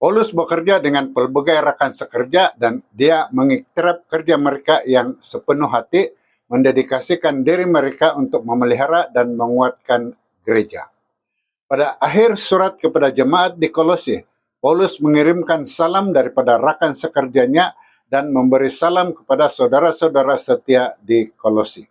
Paulus bekerja dengan pelbagai rakan sekerja dan dia mengiktiraf kerja mereka yang sepenuh hati, mendedikasikan diri mereka untuk memelihara dan menguatkan gereja. Pada akhir surat kepada jemaat di Kolose, Paulus mengirimkan salam daripada rakan sekerjanya dan memberi salam kepada saudara-saudara setia di Kolose.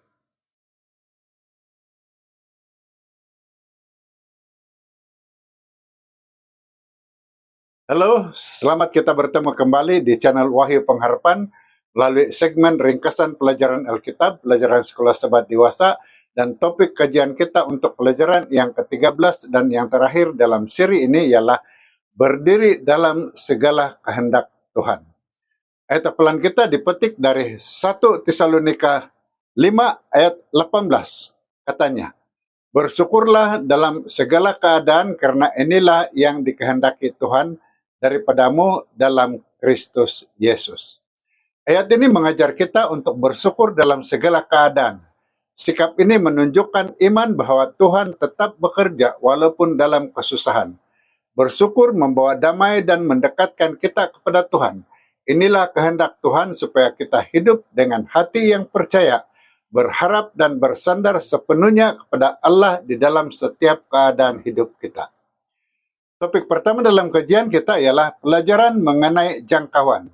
Halo, selamat kita bertemu kembali di channel Wahyu Pengharapan melalui segmen ringkasan pelajaran Alkitab, pelajaran sekolah sahabat dewasa, dan topik kajian kita untuk pelajaran yang ke-13 dan yang terakhir dalam seri ini ialah berdiri dalam segala kehendak Tuhan. Ayat hafalan kita dipetik dari 1 Tesalonika 5 ayat 18. Katanya, bersyukurlah dalam segala keadaan karena inilah yang dikehendaki Tuhan daripadamu dalam Kristus Yesus. Ayat ini mengajar kita untuk bersyukur dalam segala keadaan. Sikap ini menunjukkan iman bahwa Tuhan tetap bekerja walaupun dalam kesusahan. Bersyukur membawa damai dan mendekatkan kita kepada Tuhan. Inilah kehendak Tuhan supaya kita hidup dengan hati yang percaya, berharap dan bersandar sepenuhnya kepada Allah di dalam setiap keadaan hidup kita. Topik pertama dalam kajian kita ialah pelajaran mengenai jangkauan.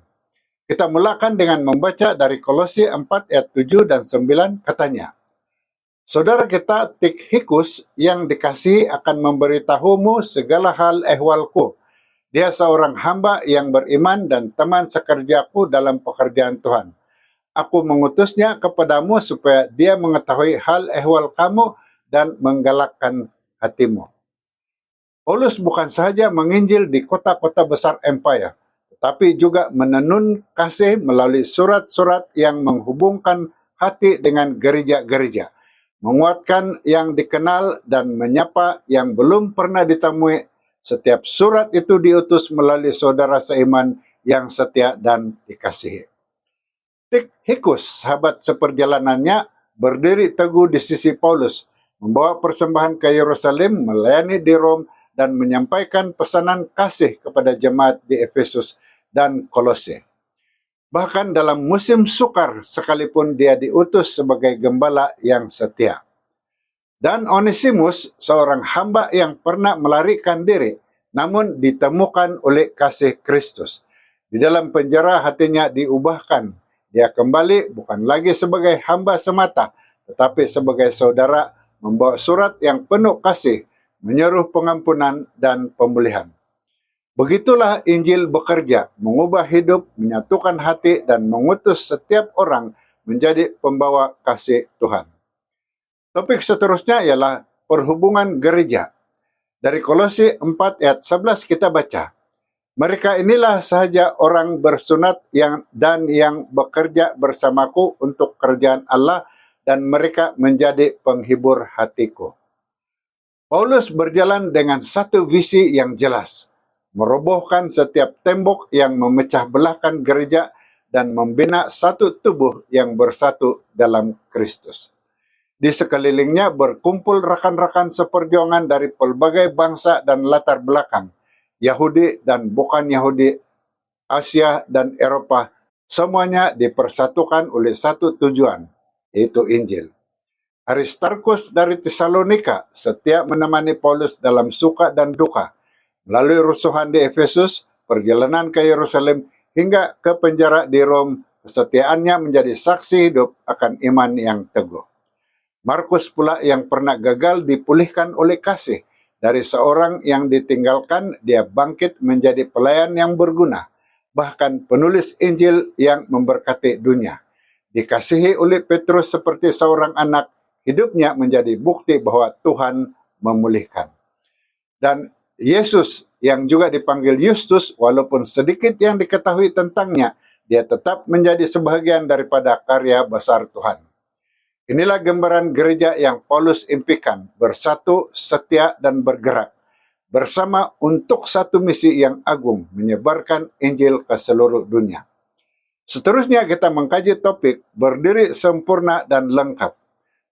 Kita mulakan dengan membaca dari Kolose 4 ayat 7 dan 9 katanya, saudara kita Tikhikus yang dikasihi akan memberitahumu segala hal ehwalku. Dia seorang hamba yang beriman dan teman sekerjaku dalam pekerjaan Tuhan. Aku mengutusnya kepadamu supaya dia mengetahui hal ehwal kamu dan menggalakkan hatimu. Paulus bukan sahaja menginjil di kota-kota besar empire, tetapi juga menenun kasih melalui surat-surat yang menghubungkan hati dengan gereja-gereja, menguatkan yang dikenal dan menyapa yang belum pernah ditemui. Setiap surat itu diutus melalui saudara seiman yang setia dan dikasihi. Tikhikus, sahabat seperjalanannya, berdiri teguh di sisi Paulus, membawa persembahan ke Yerusalem, melayani di Rom, dan menyampaikan pesanan kasih kepada jemaat di Efesus dan Kolose. Bahkan dalam musim sukar sekalipun dia diutus sebagai gembala yang setia. Dan Onesimus, seorang hamba yang pernah melarikan diri, namun ditemukan oleh kasih Kristus. Di dalam penjara hatinya diubahkan. Dia kembali bukan lagi sebagai hamba semata, tetapi sebagai saudara membawa surat yang penuh kasih, menyeru pengampunan dan pemulihan. Begitulah Injil bekerja, mengubah hidup, menyatukan hati, dan mengutus setiap orang menjadi pembawa kasih Tuhan. Topik seterusnya ialah perhubungan gereja. Dari Kolose 4 ayat 11 kita baca, mereka inilah sahaja orang bersunat yang bekerja bersamaku untuk kerjaan Allah, dan mereka menjadi penghibur hatiku. Paulus berjalan dengan satu visi yang jelas, merobohkan setiap tembok yang memecah belahkan gereja dan membina satu tubuh yang bersatu dalam Kristus. Di sekelilingnya berkumpul rakan-rakan seperjuangan dari pelbagai bangsa dan latar belakang, Yahudi dan bukan Yahudi, Asia dan Eropa, semuanya dipersatukan oleh satu tujuan, yaitu Injil. Aristarkus dari Tesalonika setia menemani Paulus dalam suka dan duka, melalui rusuhan di Efesus, perjalanan ke Yerusalem, hingga ke penjara di Rom. Kesetiaannya menjadi saksi hidup akan iman yang teguh. Markus pula yang pernah gagal dipulihkan oleh kasih. Dari seorang yang ditinggalkan, dia bangkit menjadi pelayan yang berguna, bahkan penulis Injil yang memberkati dunia. Dikasihi oleh Petrus seperti seorang anak, hidupnya menjadi bukti bahwa Tuhan memulihkan. Dan Yesus yang juga dipanggil Justus, walaupun sedikit yang diketahui tentangnya, dia tetap menjadi sebahagian daripada karya besar Tuhan. Inilah gambaran gereja yang Paulus impikan, bersatu, setia, dan bergerak bersama untuk satu misi yang agung, menyebarkan Injil ke seluruh dunia. Seterusnya kita mengkaji topik berdiri sempurna dan lengkap.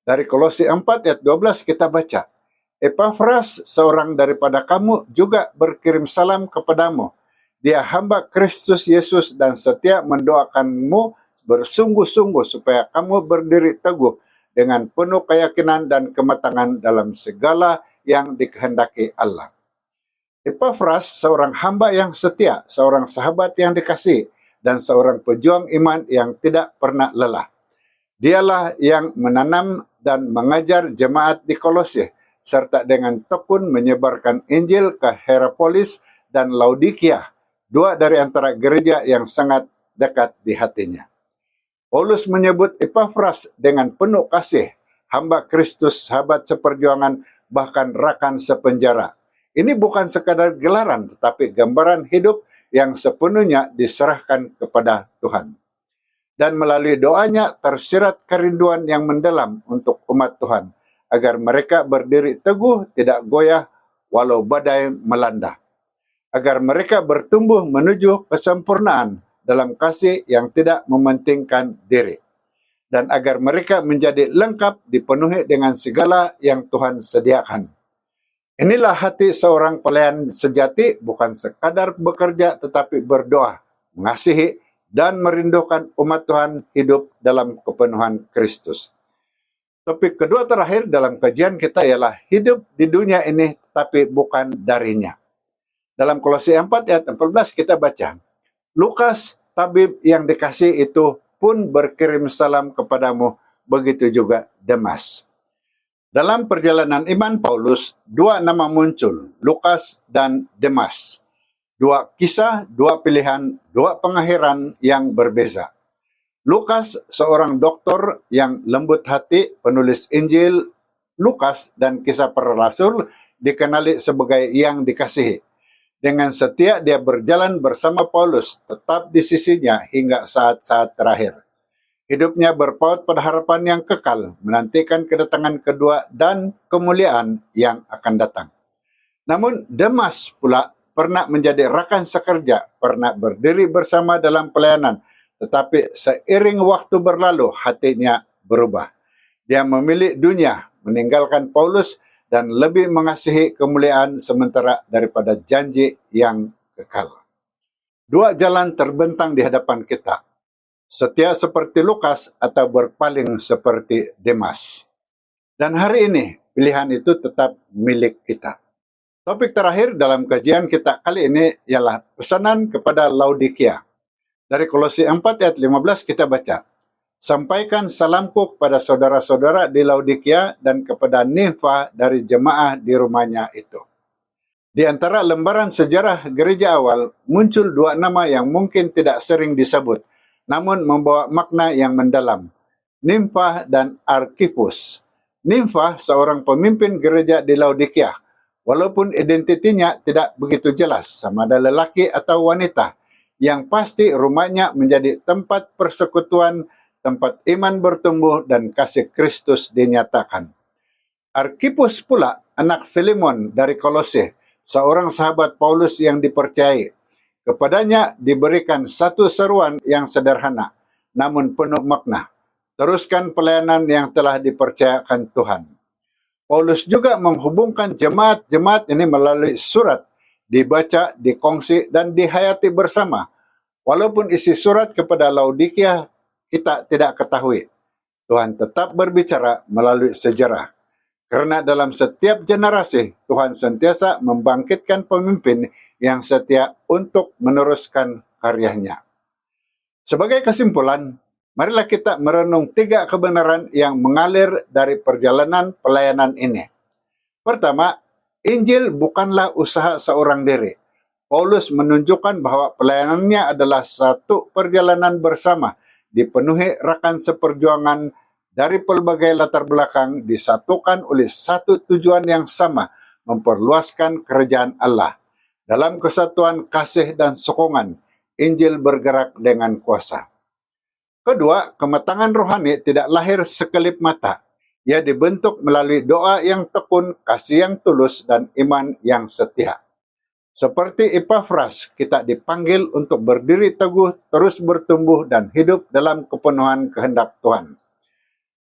Dari Kolose 4 ayat 12 kita baca, Epafras, seorang daripada kamu, juga berkirim salam kepadamu. Dia hamba Kristus Yesus dan setia mendoakanmu bersungguh-sungguh supaya kamu berdiri teguh dengan penuh keyakinan dan kematangan dalam segala yang dikehendaki Allah. Epafras, seorang hamba yang setia, seorang sahabat yang dikasihi, dan seorang pejuang iman yang tidak pernah lelah. Dialah yang menanam dan mengajar jemaat di Kolose, serta dengan tekun menyebarkan Injil ke Hierapolis dan Laodikia, dua dari antara gereja yang sangat dekat di hatinya. Paulus menyebut Epafras dengan penuh kasih, hamba Kristus, sahabat seperjuangan, bahkan rakan sepenjara. Ini bukan sekadar gelaran, tetapi gambaran hidup yang sepenuhnya diserahkan kepada Tuhan. Dan melalui doanya tersirat kerinduan yang mendalam untuk umat Tuhan, agar mereka berdiri teguh, tidak goyah, walau badai melanda. Agar mereka bertumbuh menuju kesempurnaan dalam kasih yang tidak mementingkan diri. Dan agar mereka menjadi lengkap, dipenuhi dengan segala yang Tuhan sediakan. Inilah hati seorang pelayan sejati, bukan sekadar bekerja tetapi berdoa, mengasihi, dan merindukan umat Tuhan hidup dalam kepenuhan Kristus. Topik kedua terakhir dalam kajian kita ialah hidup di dunia ini tapi bukan darinya. Dalam Kolose 4 ayat 14 kita baca, Lukas, tabib yang dikasihi itu pun berkirim salam kepadamu, begitu juga Demas. Dalam perjalanan iman Paulus, dua nama muncul, Lukas dan Demas. Dua kisah, dua pilihan, dua pengakhiran yang berbeza. Lukas, seorang doktor yang lembut hati, penulis Injil, Lukas dan kisah para rasul, dikenali sebagai yang dikasihi. Dengan setia dia berjalan bersama Paulus, tetap di sisinya hingga saat-saat terakhir. Hidupnya berpaut pada harapan yang kekal, menantikan kedatangan kedua dan kemuliaan yang akan datang. Namun Demas pula pernah menjadi rakan sekerja, pernah berdiri bersama dalam pelayanan, tetapi seiring waktu berlalu hatinya berubah. Dia memilih dunia, meninggalkan Paulus, dan lebih mengasihi kemuliaan sementara daripada janji yang kekal. Dua jalan terbentang di hadapan kita, setia seperti Lukas atau berpaling seperti Demas. Dan hari ini pilihan itu tetap milik kita. Topik terakhir dalam kajian kita kali ini ialah pesanan kepada Laodikia. Dari Kolose 4 ayat 15 kita baca, sampaikan salamku kepada saudara-saudara di Laodikia dan kepada Nimfa dari jemaah di rumahnya itu. Di antara lembaran sejarah gereja awal, muncul dua nama yang mungkin tidak sering disebut, namun membawa makna yang mendalam, Nimfa dan Archippus. Nimfa seorang pemimpin gereja di Laodikia, walaupun identitinya tidak begitu jelas, sama ada lelaki atau wanita. Yang pasti rumahnya menjadi tempat persekutuan, tempat iman bertumbuh dan kasih Kristus dinyatakan. Archippus pula anak Filemon dari Kolose, seorang sahabat Paulus yang dipercayai. Kepadanya diberikan satu seruan yang sederhana, namun penuh makna. Teruskan pelayanan yang telah dipercayakan Tuhan. Paulus juga menghubungkan jemaat-jemaat ini melalui surat, dibaca, dikongsi, dan dihayati bersama. Walaupun isi surat kepada Laodikia kita tidak ketahui, Tuhan tetap berbicara melalui sejarah. Karena dalam setiap generasi, Tuhan sentiasa membangkitkan pemimpin yang setia untuk meneruskan karyanya. Sebagai kesimpulan, marilah kita merenung tiga kebenaran yang mengalir dari perjalanan pelayanan ini. Pertama, Injil bukanlah usaha seorang diri. Paulus menunjukkan bahwa pelayanannya adalah satu perjalanan bersama, dipenuhi rekan seperjuangan dari pelbagai latar belakang, disatukan oleh satu tujuan yang sama, memperluaskan kerajaan Allah. Dalam kesatuan kasih dan sokongan, Injil bergerak dengan kuasa. Kedua, kematangan rohani tidak lahir sekelip mata. Ia dibentuk melalui doa yang tekun, kasih yang tulus, dan iman yang setia. Seperti Epafras, kita dipanggil untuk berdiri teguh, terus bertumbuh, dan hidup dalam kepenuhan kehendak Tuhan.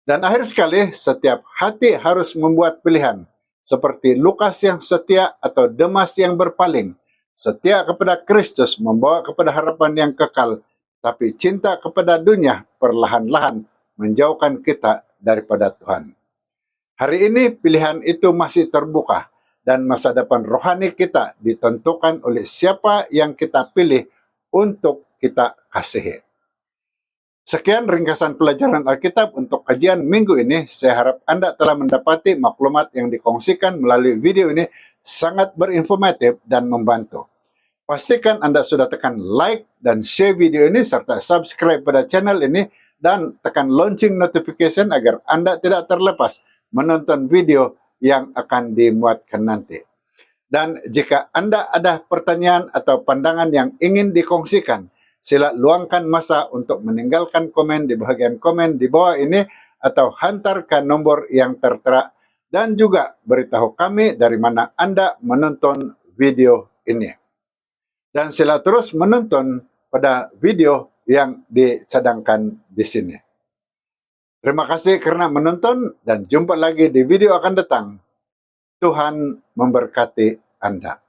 Dan akhir sekali, setiap hati harus membuat pilihan, seperti Lukas yang setia atau Demas yang berpaling, Setia kepada Kristus membawa kepada harapan yang kekal, tapi cinta kepada dunia perlahan-lahan menjauhkan kita daripada Tuhan. Hari ini pilihan itu masih terbuka dan masa depan rohani kita ditentukan oleh siapa yang kita pilih untuk kita kasihi. Sekian ringkasan pelajaran Alkitab untuk kajian minggu ini. Saya harap Anda telah mendapati maklumat yang dikongsikan melalui video ini sangat berinformatif dan membantu. Pastikan Anda sudah tekan like dan share video ini serta subscribe pada channel ini dan tekan lonceng notification agar Anda tidak terlepas menonton video yang akan dimuatkan nanti. Dan jika Anda ada pertanyaan atau pandangan yang ingin dikongsikan, sila luangkan masa untuk meninggalkan komen di bahagian komen di bawah ini atau hantarkan nomor yang tertera dan juga beritahu kami dari mana Anda menonton video ini. Dan sila terus menonton pada video yang dicadangkan di sini. Terima kasih karena menonton dan jumpa lagi di video akan datang. Tuhan memberkati Anda.